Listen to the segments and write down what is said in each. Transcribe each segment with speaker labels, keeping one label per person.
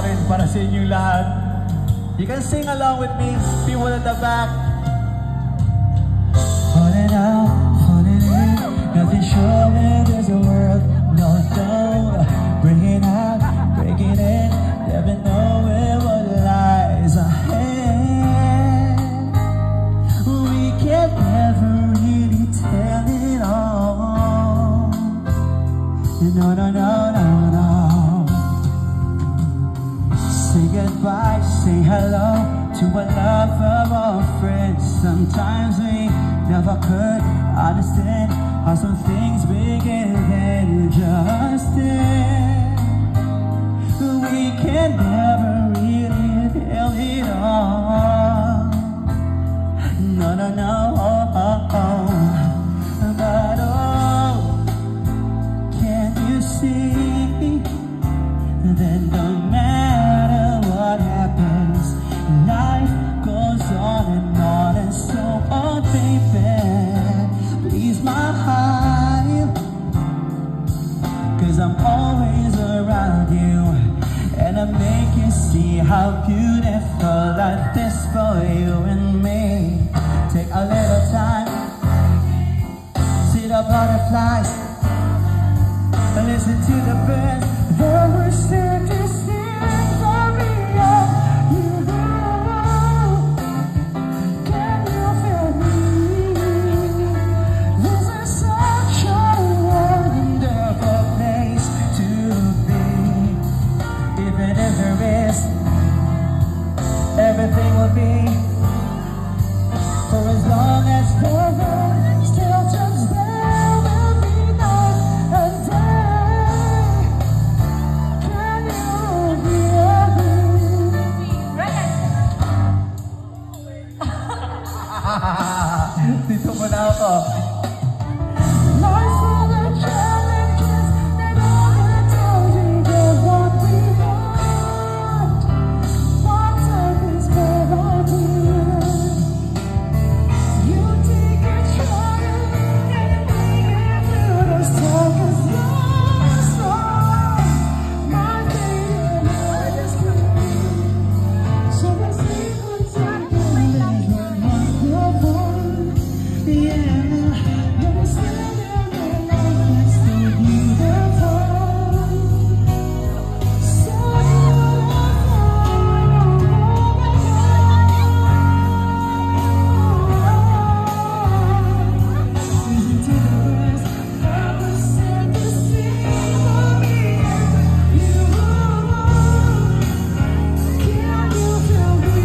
Speaker 1: pa rin para sa inyong lahat. You can sing along with me, people at the back. Falling out, falling in, nothing sure that there's a world. No, breaking out, breaking in, never knowing what lies ahead. We can never really tell it all. No, no, no, no, no. Say goodbye, say hello to a love of our friends. Sometimes we never could understand how some things begin and just end. We can never really tell it all. No, no, no. But oh, can you see that no matter what happens, life goes on, and so on, baby. Please smile, 'cause I'm always around you, and I make you see how beautiful life is for you and me. Take a little time, see the butterflies, and listen to the birds. They were sent to sing for me. You know, can you feel me? This is such a wonderful place to be. Even if there is, everything will be. For as long as the moon still turns, there will be night and day. Can you hear me? Dito mo na ako. Life full of challenges, and all the times we get what we want. One time is guaranteed. You take a try and make it through the storm, 'cause you're strong. My baby, I just can't. So I see what's happening when you're born. Yeah, you're standing alone next to beautiful. So listen to the words that were sent to sing for me and you. Can you feel me?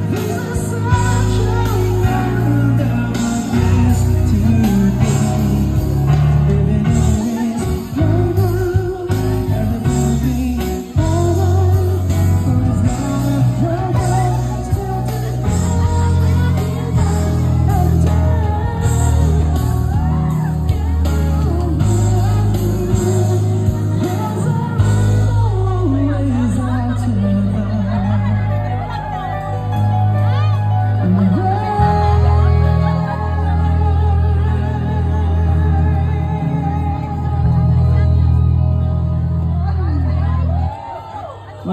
Speaker 1: This is such a wonderful place to be. Even if it is your world, and it will be over. For as long as the world still turns,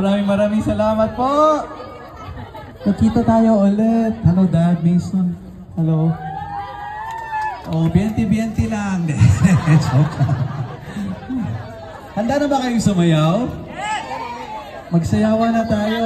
Speaker 1: and maraming salamat po. Nakita tayo ulit. Hello, Dad, Mason. Hello. Oh, bienti-bienti lang. Joke. Handa na ba kayong sumayaw? Magsayawan na tayo.